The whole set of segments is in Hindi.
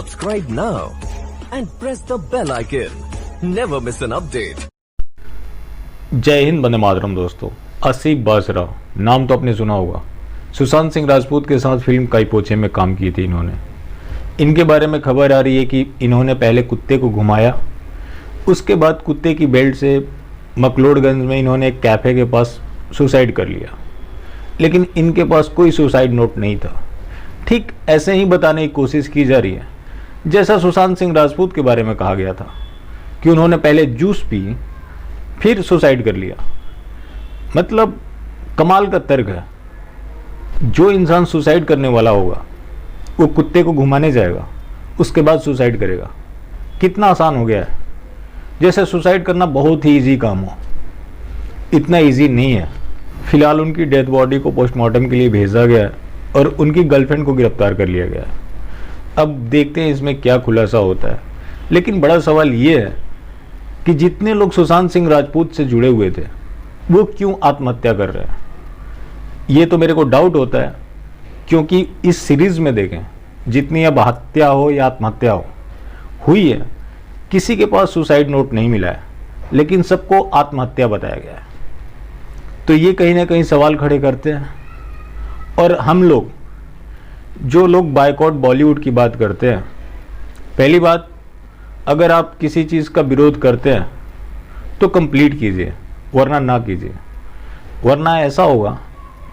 Subscribe now and press the bell icon. Never miss an update. जय हिंद, वंदे मातरम। दोस्तों, आसिफ बाजरा नाम तो आपने सुना होगा। सुशांत सिंह राजपूत के साथ फिल्म काई पोछे में काम की थी इन्होंने। इनके बारे में खबर आ रही है कि इन्होंने पहले कुत्ते को घुमाया, उसके बाद कुत्ते की बेल्ट से मकलोडगंज में इन्होंने एक कैफ़े के पास सुसाइड कर लिया, लेकिन इनके पास कोई सुसाइड नोट नहीं था। ठीक ऐसे ही बताने की कोशिश की जा रही है जैसा सुशांत सिंह राजपूत के बारे में कहा गया था कि उन्होंने पहले जूस पी फिर सुसाइड कर लिया। मतलब कमाल का तर्क है। जो इंसान सुसाइड करने वाला होगा वो कुत्ते को घुमाने जाएगा, उसके बाद सुसाइड करेगा। कितना आसान हो गया है, जैसे सुसाइड करना बहुत ही इजी काम हो। इतना इजी नहीं है। फिलहाल उनकी डेड बॉडी को पोस्टमार्टम के लिए भेजा गया है और उनकी गर्लफ्रेंड को गिरफ्तार कर लिया गया है। अब देखते हैं इसमें क्या खुलासा होता है। लेकिन बड़ा सवाल ये है कि जितने लोग सुशांत सिंह राजपूत से जुड़े हुए थे वो क्यों आत्महत्या कर रहे हैं, ये तो मेरे को डाउट होता है। क्योंकि इस सीरीज में देखें, जितनी अब हत्या हो या आत्महत्या हुई है, किसी के पास सुसाइड नोट नहीं मिला है, लेकिन सबको आत्महत्या बताया गया है। तो ये कहीं ना कहीं सवाल खड़े करते हैं। और हम लोग जो लोग बायकॉट बॉलीवुड की बात करते हैं, पहली बात, अगर आप किसी चीज़ का विरोध करते हैं तो कंप्लीट कीजिए, वरना ना कीजिए। वरना ऐसा होगा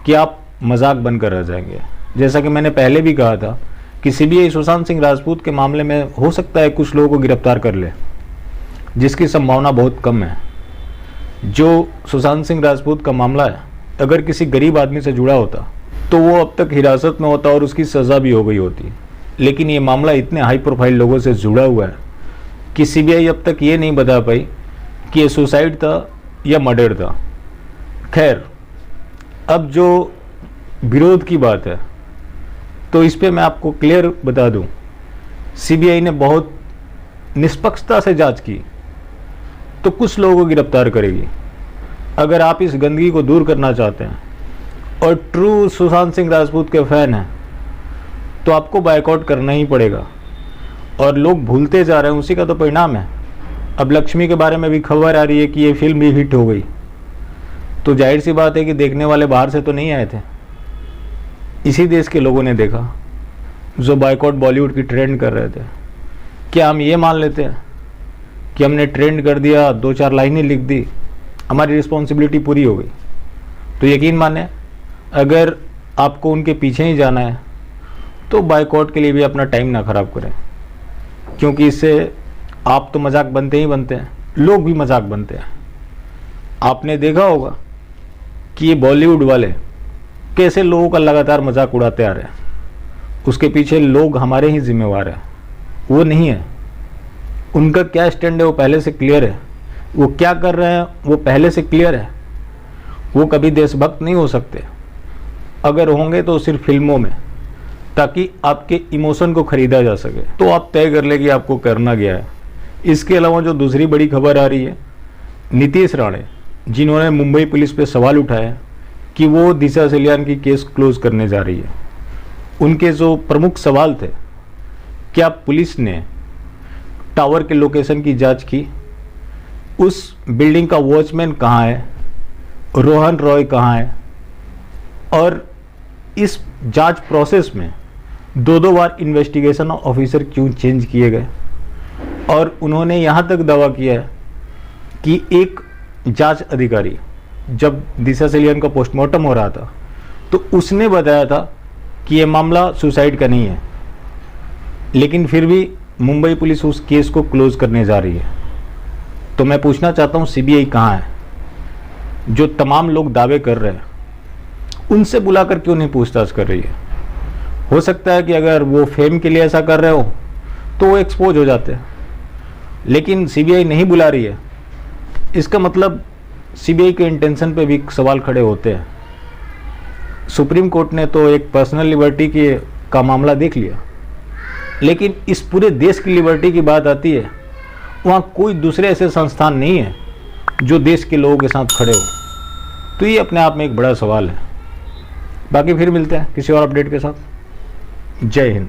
कि आप मजाक बनकर रह जाएंगे। जैसा कि मैंने पहले भी कहा था कि सीबीआई सुशांत सिंह राजपूत के मामले में हो सकता है कुछ लोगों को गिरफ्तार कर ले, जिसकी संभावना बहुत कम है। जो सुशांत सिंह राजपूत का मामला है, अगर किसी गरीब आदमी से जुड़ा होता तो वो अब तक हिरासत में होता और उसकी सज़ा भी हो गई होती। लेकिन ये मामला इतने हाई प्रोफाइल लोगों से जुड़ा हुआ है कि सीबीआई अब तक ये नहीं बता पाई कि ये सुसाइड था या मर्डर था। खैर, अब जो विरोध की बात है तो इस पे मैं आपको क्लियर बता दूं, सीबीआई ने बहुत निष्पक्षता से जांच की तो कुछ लोगों को गिरफ्तार करेगी। अगर आप इस गंदगी को दूर करना चाहते हैं और ट्रू सुशांत सिंह राजपूत के फैन हैं तो आपको बायकॉट करना ही पड़ेगा। और लोग भूलते जा रहे हैं, उसी का तो परिणाम है। अब लक्ष्मी के बारे में भी खबर आ रही है कि ये फिल्म भी हिट हो गई, तो जाहिर सी बात है कि देखने वाले बाहर से तो नहीं आए थे, इसी देश के लोगों ने देखा जो बायकॉट बॉलीवुड की ट्रेंड कर रहे थे। क्या हम ये मान लेते हैं कि हमने ट्रेंड कर दिया, 2-4 लाइनें लिख दी, हमारी रिस्पॉन्सिबिलिटी पूरी हो गई? तो यकीन माने, अगर आपको उनके पीछे ही जाना है तो बायकॉट के लिए भी अपना टाइम ना ख़राब करें, क्योंकि इससे आप तो मजाक बनते ही बनते हैं, लोग भी मजाक बनते हैं। आपने देखा होगा कि ये बॉलीवुड वाले कैसे लोगों का लगातार मजाक उड़ाते आ रहे हैं। उसके पीछे लोग हमारे ही जिम्मेवार हैं, वो नहीं है। उनका क्या स्टैंड है वो पहले से क्लियर है, वो क्या कर रहे हैं वो पहले से क्लियर है। वो कभी देशभक्त नहीं हो सकते। अगर होंगे तो सिर्फ फिल्मों में, ताकि आपके इमोशन को खरीदा जा सके। तो आप तय कर ले कि आपको करना क्या है। इसके अलावा जो दूसरी बड़ी खबर आ रही है, नीतीश राणे, जिन्होंने मुंबई पुलिस पे सवाल उठाया कि वो दिशा सलियान की केस क्लोज करने जा रही है। उनके जो प्रमुख सवाल थे, क्या पुलिस ने टावर के लोकेशन की जांच की, उस बिल्डिंग का वॉचमैन कहाँ है, रोहन रॉय कहाँ है, और इस जांच प्रोसेस में 2-2 बार इन्वेस्टिगेशन ऑफिसर क्यों चेंज किए गए। और उन्होंने यहाँ तक दावा किया है कि एक जांच अधिकारी, जब दिशा सलियान का पोस्टमार्टम हो रहा था तो उसने बताया था कि यह मामला सुसाइड का नहीं है, लेकिन फिर भी मुंबई पुलिस उस केस को क्लोज करने जा रही है। तो मैं पूछना चाहता हूँ, सीबीआई कहाँ है? जो तमाम लोग दावे कर रहे हैं उनसे बुलाकर क्यों नहीं पूछताछ कर रही है? हो सकता है कि अगर वो फेम के लिए ऐसा कर रहे हो तो वो एक्सपोज हो जाते हैं, लेकिन सीबीआई नहीं बुला रही है। इसका मतलब सीबीआई के इंटेंशन पे भी सवाल खड़े होते हैं। सुप्रीम कोर्ट ने तो एक पर्सनल लिबर्टी का मामला देख लिया, लेकिन इस पूरे देश की लिबर्टी की बात आती है, वहाँ कोई दूसरे ऐसे संस्थान नहीं है जो देश के लोगों के साथ खड़े हो। तो ये अपने आप में एक बड़ा सवाल है। बाकी फिर मिलते हैं किसी और अपडेट के साथ। जय हिंद।